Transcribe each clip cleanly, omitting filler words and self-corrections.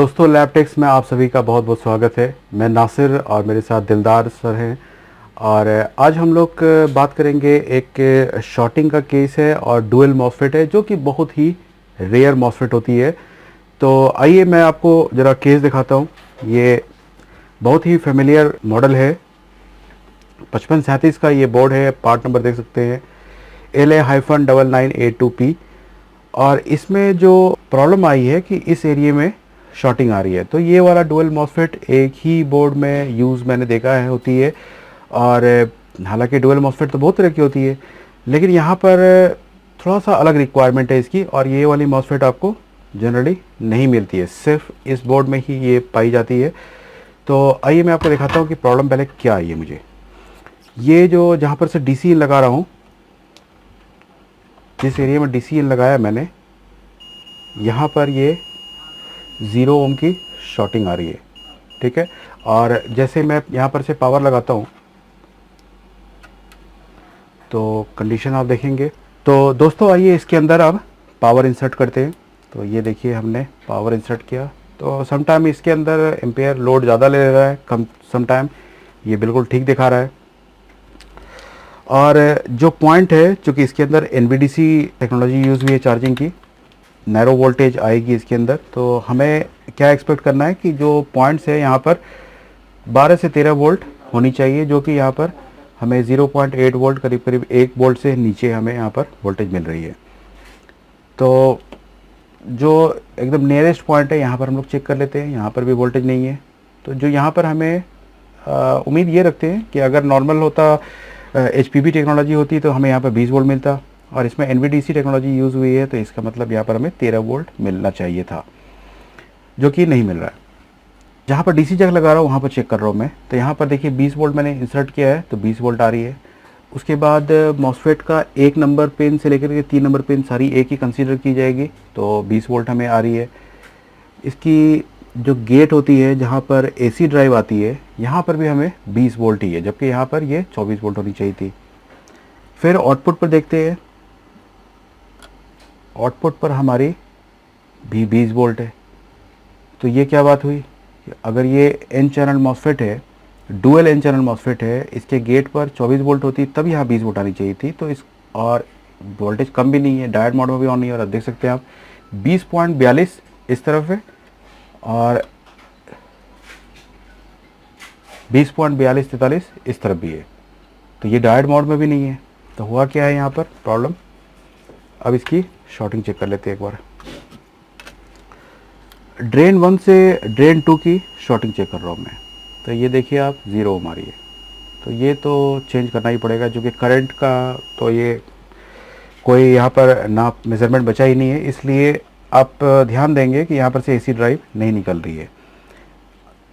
दोस्तों लैबटेक्स में आप सभी का बहुत बहुत स्वागत है। मैं नासिर और मेरे साथ दिलदार सर हैं। और आज हम लोग बात करेंगे, एक शॉर्टिंग का केस है और डुअल मॉसफेट है जो कि बहुत ही रेयर मॉसफेट होती है। तो आइए मैं आपको ज़रा केस दिखाता हूँ। ये बहुत ही फेमिलियर मॉडल है। 5537 का ये बोर्ड है। पार्ट नंबर देख सकते हैं LA-9982P। और इसमें जो प्रॉब्लम आई है कि इस एरिया में शॉर्टिंग आ रही है। तो ये वाला डुअल मॉसफेट एक ही बोर्ड में यूज़ मैंने देखा है होती है। और हालांकि डुअल मॉसफेट तो बहुत तरह की होती है, लेकिन यहाँ पर थोड़ा सा अलग रिक्वायरमेंट है इसकी। और ये वाली मॉसफेट आपको जनरली नहीं मिलती है, सिर्फ इस बोर्ड में ही ये पाई जाती है। तो आइए मैं आपको दिखाता हूँ कि प्रॉब्लम पहले क्या आई है मुझे। ये जो जहाँ पर से DCN लगा रहा हूँ, जिस एरिया में DCN लगाया मैंने, यहाँ पर ये 0 ओम की शॉर्टिंग आ रही है। ठीक है। और जैसे मैं यहाँ पर से पावर लगाता हूँ तो कंडीशन आप देखेंगे। तो दोस्तों आइए इसके अंदर अब पावर इंसर्ट करते हैं। तो ये देखिए हमने पावर इंसर्ट किया। तो समटाइम इसके अंदर एम्पेयर लोड ज़्यादा ले रहा है, कम समटाइम ये बिल्कुल ठीक दिखा रहा है। और जो पॉइंट है, चूँकि इसके अंदर NVDC टेक्नोलॉजी यूज़ हुई है चार्जिंग की, नैरो वोल्टेज आएगी इसके अंदर। तो हमें क्या एक्सपेक्ट करना है कि जो पॉइंट्स है यहाँ पर 12 से 13 वोल्ट होनी चाहिए, जो कि यहाँ पर हमें 0.8 वोल्ट, करीब करीब 1 वोल्ट से नीचे हमें यहाँ पर वोल्टेज मिल रही है। तो जो एकदम नियरेस्ट पॉइंट है यहाँ पर हम लोग चेक कर लेते हैं। यहाँ पर भी वोल्टेज नहीं है। तो जो यहाँ पर हमें उम्मीद ये रखते हैं कि अगर नॉर्मल होता, HPB टेक्नोलॉजी होती तो हमें यहाँ पर 20 वोल्ट मिलता। और इसमें NVDC टेक्नोलॉजी यूज़ हुई है तो इसका मतलब यहाँ पर हमें 13 वोल्ट मिलना चाहिए था, जो कि नहीं मिल रहा है। जहाँ पर DC जैक लगा रहा हूँ वहाँ पर चेक कर रहा हूँ मैं। तो यहाँ पर देखिए 20 वोल्ट मैंने इंसर्ट किया है तो 20 वोल्ट आ रही है। उसके बाद मॉसफेट का 1 नंबर पिन से लेकर के 3 नंबर पिन सारी एक ही कंसीडर की जाएगी, तो 20 वोल्ट हमें आ रही है। इसकी जो गेट होती है जहाँ पर AC ड्राइव आती है, यहाँ पर भी हमें 20 वोल्ट ही है, जबकि यहाँ पर ये 24 वोल्ट होनी चाहिए थी। फिर आउटपुट पर देखते हैं। आउटपुट पर हमारी भी 20 वोल्ट है। तो ये क्या बात हुई कि अगर ये N चैनल मॉसफेट है, डुअल N चैनल मॉसफेट है, इसके गेट पर 24 वोल्ट होती तब यहाँ 20 वोल्ट आनी चाहिए थी। तो इस और वोल्टेज कम भी नहीं है, डायोड मोड में भी ऑन नहीं हो रहा। देख सकते हैं आप 20.42 इस तरफ है और 20.4243 इस तरफ भी है। तो ये डायोड मोड में भी नहीं है। तो हुआ क्या है यहाँ पर प्रॉब्लम। अब इसकी शॉर्टिंग चेक कर लेते हैं एक बार। ड्रेन 1 से ड्रेन 2 की शॉर्टिंग चेक कर रहा हूँ मैं। तो ये देखिए आप 0 ओम आ रही है। तो ये तो चेंज करना ही पड़ेगा, जो कि करंट का तो ये कोई यहाँ पर ना मेज़रमेंट बचा ही नहीं है। इसलिए आप ध्यान देंगे कि यहाँ पर से AC ड्राइव नहीं निकल रही है।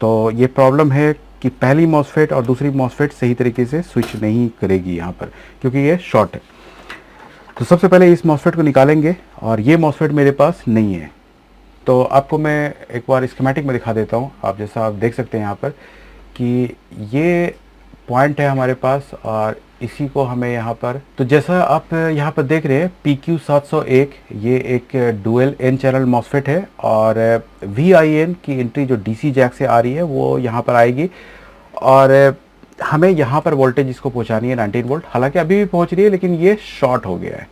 तो ये प्रॉब्लम है कि पहली मॉसफेट और दूसरी मॉसफेट सही तरीके से स्विच नहीं करेगी यहाँ पर, क्योंकि ये शॉर्ट है। तो सबसे पहले इस मॉसफेट को निकालेंगे और ये मॉसफेट मेरे पास नहीं है। तो आपको मैं एक बार स्कीमेटिक में दिखा देता हूँ। आप जैसा आप देख सकते हैं यहाँ पर कि ये पॉइंट है हमारे पास और इसी को हमें यहाँ पर, तो जैसा आप यहाँ पर देख रहे हैं PQ701, ये एक डुअल N चैनल मॉसफेट है। और VIN की एंट्री जो DC जैक से आ रही है वो यहाँ पर आएगी और हमें यहाँ पर वोल्टेज इसको पहुँचानी है 19 वोल्ट। हालांकि अभी भी पहुँच रही है, लेकिन ये शॉर्ट हो गया है।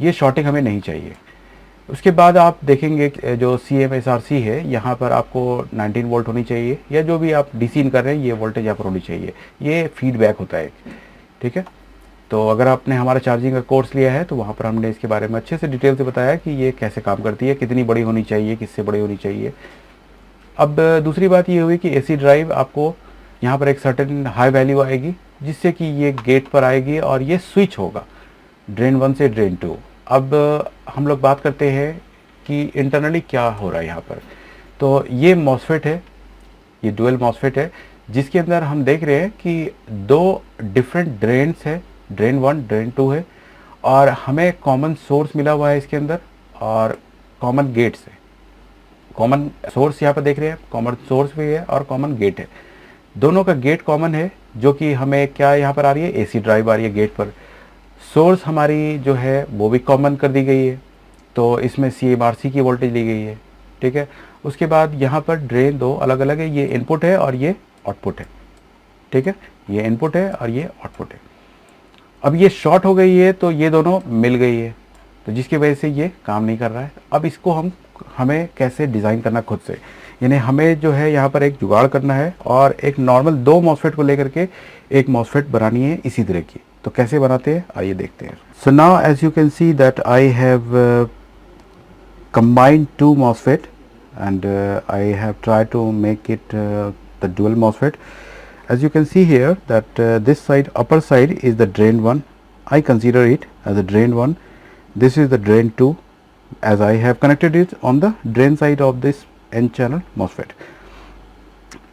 ये शॉर्टिंग हमें नहीं चाहिए। उसके बाद आप देखेंगे जो CMSRC है, यहाँ पर आपको 19 वोल्ट होनी चाहिए, या जो भी आप DC इन कर रहे हैं ये वोल्टेज यहाँ पर होनी चाहिए। ये फीडबैक होता है। ठीक है। तो अगर आपने हमारा चार्जिंग का कोर्स लिया है तो वहाँ पर हमने इसके बारे में अच्छे से डिटेल से बताया कि ये कैसे काम करती है, कितनी बड़ी होनी चाहिए, किससे बड़ी होनी चाहिए। अब दूसरी बात ये हुई कि AC ड्राइव आपको यहाँ पर एक सर्टेन हाई वैल्यू आएगी, जिससे कि ये गेट पर आएगी और ये स्विच होगा ड्रेन 1 से ड्रेन 2। अब हम लोग बात करते हैं कि इंटरनली क्या हो रहा है यहाँ पर। तो ये मॉसफेट है, ये डुअल मॉसफेट है, जिसके अंदर हम देख रहे हैं कि 2 डिफरेंट ड्रेन्स है, ड्रेन 1 ड्रेन 2 है। और हमें कॉमन सोर्स मिला हुआ है इसके अंदर और कॉमन गेट्स है। कॉमन सोर्स यहाँ पर देख रहे हैं, कॉमन सोर्स भी है और कॉमन गेट है। दोनों का गेट कॉमन है, जो कि हमें क्या यहाँ पर आ रही है, AC ड्राइव आ रही है गेट पर। सोर्स हमारी जो है वो भी कॉमन कर दी गई है, तो इसमें CMRC की वोल्टेज ली गई है। ठीक है। उसके बाद यहाँ पर ड्रेन दो अलग अलग है, ये इनपुट है और ये आउटपुट है, ठीक है, ये इनपुट है और ये आउटपुट है। अब ये शॉर्ट हो गई है तो ये दोनों मिल गई है, तो जिसकी वजह से ये काम नहीं कर रहा है। अब इसको हमें कैसे डिज़ाइन करना खुद से, यानी हमें जो है यहाँ पर एक जुगाड़ करना है और एक नॉर्मल 2 मॉसफेट को लेकर के एक मॉसफेट बनानी है इसी तरह की। तो कैसे बनाते हैं आइए देखते हैं। So now as you can see that I have combined 2 MOSFET and I have tried to make it the dual MOSFET. As you can see here that this side, upper side is the drain 1. I consider it as a drain 1. This is the drain 2 as I have connected it on the drain side of this N channel MOSFET.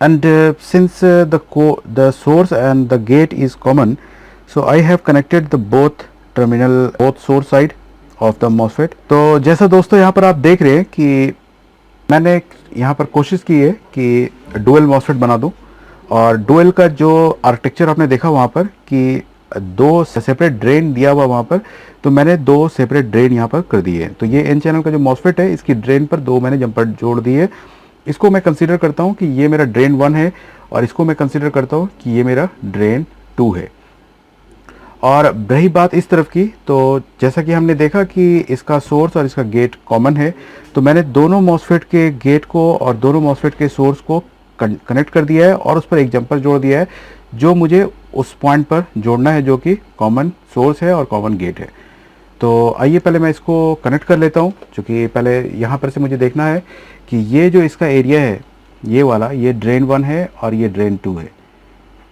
And since the source and the gate is common, so I have connected the both terminal, both source side of the MOSFET. तो जैसा दोस्तों यहाँ पर आप देख रहे हैं कि मैंने यहाँ पर कोशिश की है कि डुअल मॉसफेट बना दूँ, और डुअल का जो आर्किटेक्चर आपने देखा वहाँ पर कि 2 सेपरेट ड्रेन दिया हुआ वहाँ पर, तो मैंने 2 सेपरेट ड्रेन यहाँ पर कर दिए हैं। तो ये एन चैनल का जो मॉसफेट है इसकी ड्रेन पर 2 मैंने जम्पर जोड़ दिए। इसको मैं कंसिडर करता हूँ कि ये मेरा ड्रेन 1 है और इसको मैं कंसिडर करता हूँ कि ये मेरा ड्रेन 2 है। और रही बात इस तरफ की, तो जैसा कि हमने देखा कि इसका सोर्स और इसका गेट कॉमन है, तो मैंने दोनों मॉसफेट के गेट को और दोनों मॉसफेट के सोर्स को कनेक्ट कर दिया है और उस पर एक जंपर जोड़ दिया है जो मुझे उस पॉइंट पर जोड़ना है जो कि कॉमन सोर्स है और कॉमन गेट है। तो आइए पहले मैं इसको कनेक्ट कर लेता हूँ, क्योंकि पहले यहाँ पर से मुझे देखना है कि ये जो इसका एरिया है ये वाला, ये ड्रेन 1 है और ये ड्रेन 2 है।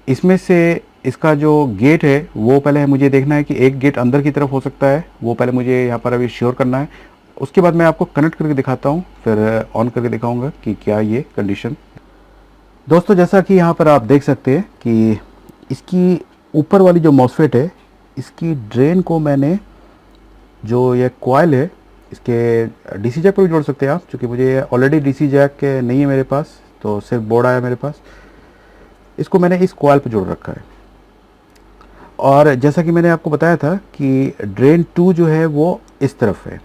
इसमें से इसका जो गेट है वो पहले मुझे देखना है कि एक गेट अंदर की तरफ हो सकता है, वो पहले मुझे यहाँ पर अभी श्योर करना है। उसके बाद मैं आपको कनेक्ट करके दिखाता हूँ, फिर ऑन करके दिखाऊंगा कि क्या ये कंडीशन। दोस्तों जैसा कि यहाँ पर आप देख सकते हैं कि इसकी ऊपर वाली जो मॉसफेट है इसकी ड्रेन को मैंने, जो ये कॉइल है इसके डीसी जैक पर भी जोड़ सकते हैं आप, क्योंकि मुझे ऑलरेडी डीसी जैक नहीं है मेरे पास, तो सिर्फ बोर्ड आया मेरे पास। इसको मैंने इस कॉइल पर जोड़ रखा है। और जैसा कि मैंने आपको बताया था कि ड्रेन 2 जो है वो इस तरफ है,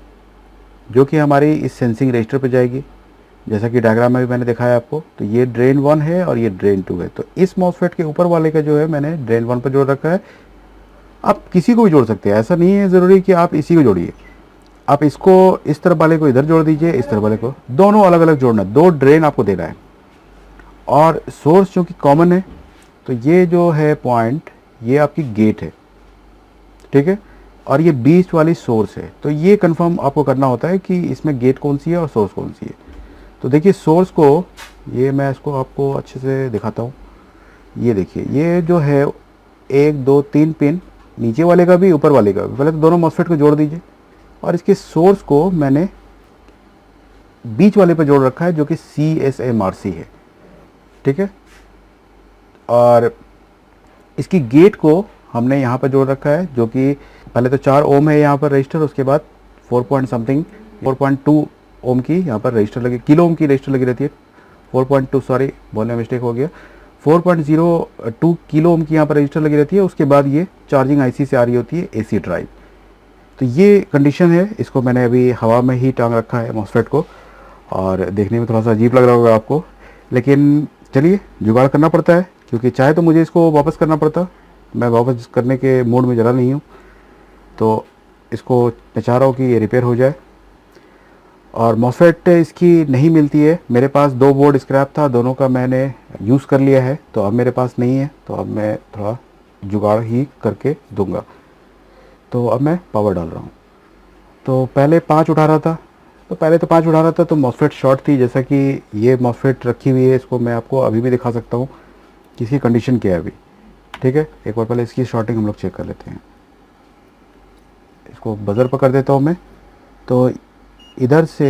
जो कि हमारी इस सेंसिंग रजिस्टर पे जाएगी, जैसा कि डायग्राम में भी मैंने दिखाया आपको। तो ये ड्रेन 1 है और ये ड्रेन 2 है। तो इस मॉसफेट के ऊपर वाले का जो है मैंने ड्रेन 1 पर जोड़ रखा है। आप किसी को भी जोड़ सकते हैं, ऐसा नहीं है ज़रूरी कि आप इसी को जोड़िए। आप इसको, इस तरफ वाले को इधर जोड़ दीजिए, इस तरफ वाले को, दोनों अलग अलग जोड़ना, 2 ड्रेन आपको देना है। और सोर्स चूँकि कॉमन है तो ये जो है पॉइंट, ये आपकी गेट है, ठीक है, और ये बीच वाली सोर्स है। तो ये कंफर्म आपको करना होता है कि इसमें गेट कौन सी है और सोर्स कौन सी है। तो देखिए सोर्स को, ये मैं इसको आपको अच्छे से दिखाता हूँ। ये देखिए, ये जो है 1 2 3 पिन, नीचे वाले का भी ऊपर वाले का भी। पहले तो दोनों मॉसफेट को जोड़ दीजिए और इसके सोर्स को मैंने बीच वाले पर जोड़ रखा है जो कि CSMRC है, ठीक है। और इसकी गेट को हमने यहाँ पर जोड़ रखा है, जो कि पहले तो 4 ओम है यहाँ पर रजिस्टर, उसके बाद 4 पॉइंट समथिंग 4.2 ओम की यहाँ पर रजिस्टर लगी, किलो ओम की रजिस्टर लगी रहती है। 4.2, सॉरी बोलने में मिस्टेक हो गया, 4.02 किलो ओम की यहाँ पर रजिस्टर लगी रहती है। उसके बाद ये चार्जिंग IC से आ रही होती है AC ड्राइव। तो ये कंडीशन है। इसको मैंने अभी हवा में ही टांग रखा है मॉसफेट को, और देखने में थोड़ा सा अजीब लग रहा होगा आपको, लेकिन चलिए जुगाड़ करना पड़ता है, क्योंकि चाहे तो मुझे इसको वापस करना पड़ता, मैं वापस करने के मूड में ज़रा नहीं हूँ। तो इसको मैं चाह रहा हूँ कि ये रिपेयर हो जाए। और मॉसफेट इसकी नहीं मिलती है, मेरे पास 2 बोर्ड स्क्रैप था, दोनों का मैंने यूज़ कर लिया है, तो अब मेरे पास नहीं है, तो अब मैं थोड़ा जुगाड़ ही करके दूंगा। तो अब मैं पावर डाल रहा हूँ। तो पहले 5 उठा रहा था, तो मॉसफेट शॉर्ट थी। जैसा कि ये मॉसफेट रखी हुई है, इसको मैं आपको अभी भी दिखा सकता हूँ कि इसकी कंडीशन क्या है अभी, ठीक है। एक बार पहले इसकी शॉर्टिंग हम लोग चेक कर लेते हैं। इसको बजर पर कर देता हूँ मैं। तो इधर से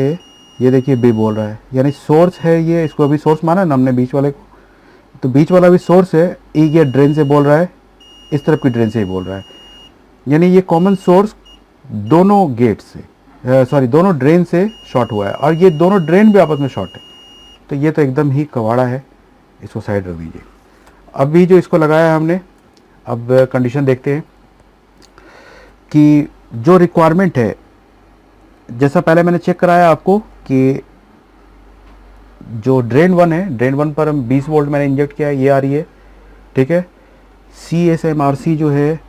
ये देखिए बी बोल रहा है, यानी सोर्स है ये, इसको अभी सोर्स माना ना हमने बीच वाले को, तो बीच वाला भी सोर्स है। ये ड्रेन से बोल रहा है, इस तरफ की ड्रेन से ही बोल रहा है, यानी ये कॉमन सोर्स दोनों गेट से, दोनों ड्रेन से शॉर्ट हुआ है, और ये दोनों ड्रेन भी आपस में शॉर्ट है। तो ये तो एकदम ही कवाड़ा है, इसको साइड रख दीजिए। अभी जो इसको लगाया है हमने, अब कंडीशन देखते हैं कि जो रिक्वायरमेंट है, जैसा पहले मैंने चेक कराया आपको कि जो ड्रेन 1 है, ड्रेन 1 पर हम 20 वोल्ट मैंने इंजेक्ट किया है, ये आ रही है, ठीक है। CSMRC जो है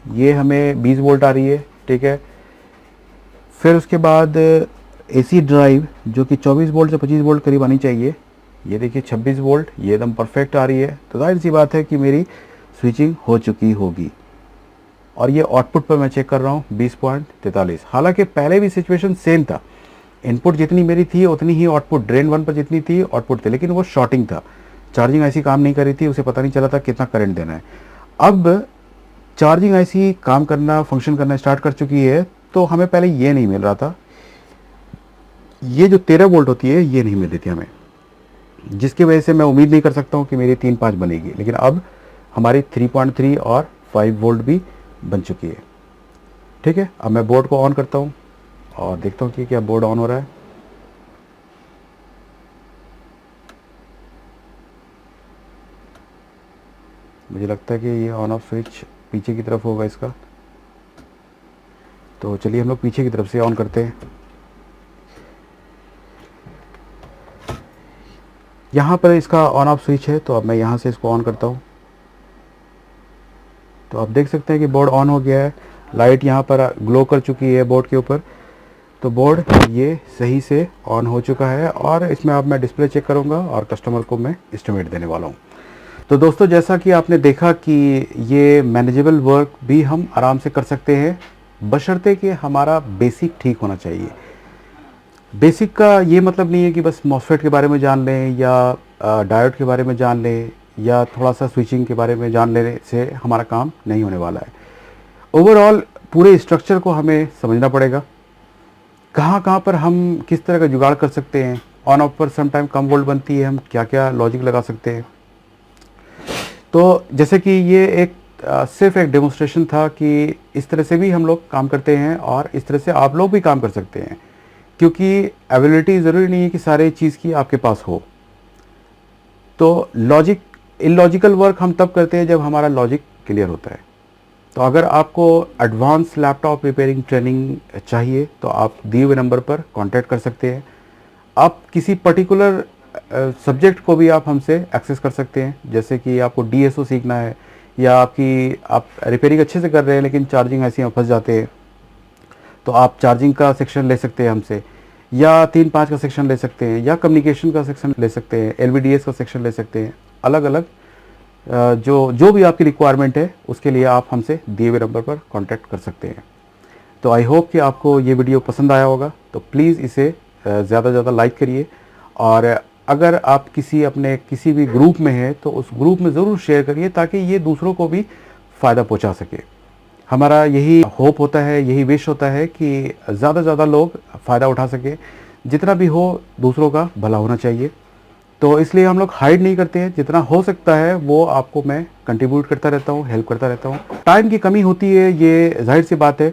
ये हमें 20 वोल्ट आ रही है, ठीक है। फिर उसके बाद AC ड्राइव जो कि 24 वोल्ट से 25 वोल्ट करीब आनी चाहिए, ये देखिए 26 वोल्ट, ये एकदम परफेक्ट आ रही है। तो जाहिर सी बात है कि मेरी स्विचिंग हो चुकी होगी। और ये आउटपुट पर मैं चेक कर रहा हूँ 20.43। हालांकि पहले भी सिचुएशन सेम था, इनपुट जितनी मेरी थी उतनी ही आउटपुट, ड्रेन 1 पर जितनी थी आउटपुट थे, लेकिन वो शॉर्टिंग था, चार्जिंग ऐसी काम नहीं कर रही थी, उसे पता नहीं चला था कितना करंट देना है। अब चार्जिंग ऐसी काम करना, फंक्शन करना स्टार्ट कर चुकी है, तो हमें पहले ये नहीं मिल रहा था, ये जो 13 वोल्ट होती है ये नहीं मिल रही थी हमें, जिसकी वजह से मैं उम्मीद नहीं कर सकता हूँ कि मेरी 3-5 बनेगी। लेकिन अब हमारी 3.3 और 5 वोल्ट भी बन चुकी है, ठीक है। अब मैं बोर्ड को ऑन करता हूँ और देखता हूँ कि क्या बोर्ड ऑन हो रहा है। मुझे लगता है कि ये ऑन ऑफ स्विच पीछे की तरफ होगा इसका, तो चलिए हम लोग पीछे की तरफ से ऑन करते हैं। यहाँ पर इसका ऑन ऑफ स्विच है, तो अब मैं यहाँ से इसको ऑन करता हूँ। तो आप देख सकते हैं कि बोर्ड ऑन हो गया है, लाइट यहाँ पर ग्लो कर चुकी है बोर्ड के ऊपर। तो बोर्ड ये सही से ऑन हो चुका है और इसमें अब मैं डिस्प्ले चेक करूँगा और कस्टमर को मैं एस्टिमेट देने वाला हूँ। तो दोस्तों, जैसा कि आपने देखा कि ये मैनेजेबल वर्क भी हम आराम से कर सकते हैं, बशर्ते कि हमारा बेसिक ठीक होना चाहिए। बेसिक का ये मतलब नहीं है कि बस मॉसफेट के बारे में जान लें या डायोड के बारे में जान लें या थोड़ा सा स्विचिंग के बारे में जान लेने से हमारा काम नहीं होने वाला है। ओवरऑल पूरे स्ट्रक्चर को हमें समझना पड़ेगा, कहाँ कहाँ पर हम किस तरह का जुगाड़ कर सकते हैं। ऑन ऑफ पर सम टाइम कम वोल्ट बनती है, हम क्या क्या लॉजिक लगा सकते हैं। तो जैसे कि ये एक सिर्फ एक डेमोन्स्ट्रेशन था कि इस तरह से भी हम लोग काम करते हैं और इस तरह से आप लोग भी काम कर सकते हैं, क्योंकि अवेलेबिलिटी ज़रूरी नहीं है कि सारे चीज़ की आपके पास हो। तो लॉजिक, इलॉजिकल वर्क हम तब करते हैं जब हमारा लॉजिक क्लियर होता है। तो अगर आपको एडवांस लैपटॉप रिपेयरिंग ट्रेनिंग चाहिए तो आप दिए हुए नंबर पर कांटेक्ट कर सकते हैं। आप किसी पर्टिकुलर सब्जेक्ट को भी आप हमसे एक्सेस कर सकते हैं, जैसे कि आपको DSO सीखना है या आप रिपेयरिंग अच्छे से कर रहे हैं लेकिन चार्जिंग ऐसी में फंस जाते हैं, तो आप चार्जिंग का सेक्शन ले सकते हैं हमसे, या 3-5 का सेक्शन ले सकते हैं, या कम्युनिकेशन का सेक्शन ले सकते हैं, LVDS का सेक्शन ले सकते हैं। अलग अलग जो भी आपकी रिक्वायरमेंट है उसके लिए आप हमसे दिए हुए नंबर पर कांटेक्ट कर सकते हैं। तो आई होप कि आपको ये वीडियो पसंद आया होगा, तो प्लीज़ इसे ज़्यादा से ज़्यादा लाइक करिए, और अगर आप किसी भी ग्रुप में हैं तो उस ग्रुप में ज़रूर शेयर करिए ताकि ये दूसरों को भी फ़ायदा पहुंचा सके। हमारा यही होप होता है, यही विश होता है कि ज़्यादा से ज़्यादा लोग फ़ायदा उठा सके, जितना भी हो दूसरों का भला होना चाहिए। तो इसलिए हम लोग हाइड नहीं करते हैं, जितना हो सकता है वो आपको मैं कंट्रीब्यूट करता रहता हूँ, हेल्प करता रहता हूँ। टाइम की कमी होती है, ये जाहिर सी बात है,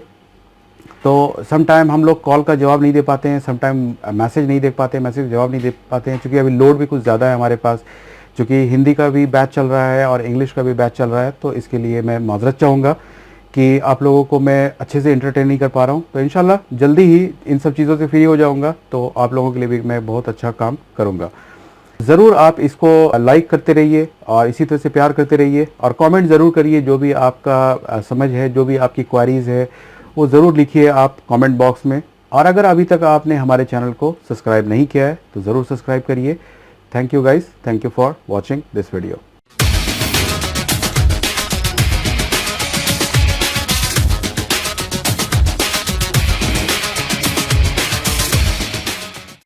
तो सम टाइम हम लोग कॉल का जवाब नहीं दे पाते हैं, सम टाइम मैसेज नहीं देख पाते हैं, मैसेज जवाब नहीं दे पाते हैं, क्योंकि अभी लोड भी कुछ ज़्यादा है हमारे पास, क्योंकि हिंदी का भी बैच चल रहा है और इंग्लिश का भी बैच चल रहा है। तो इसके लिए मैं माजरत चाहूँगा कि आप लोगों को मैं अच्छे से एंटरटेन नहीं कर पा रहा हूँ। तो इंशाल्लाह जल्दी ही इन सब चीज़ों से फ्री हो जाऊँगा, तो आप लोगों के लिए भी मैं बहुत अच्छा काम करूँगा। ज़रूर आप इसको लाइक करते रहिए और इसी तरह से प्यार करते रहिए, और कमेंट ज़रूर करिए, जो भी आपका समझ है, जो भी आपकी क्वारीज़ है वो ज़रूर लिखिए आप कमेंट बॉक्स में। और अगर अभी तक आपने हमारे चैनल को सब्सक्राइब नहीं किया है तो ज़रूर सब्सक्राइब करिए। Thank you guys, thank you for watching this video.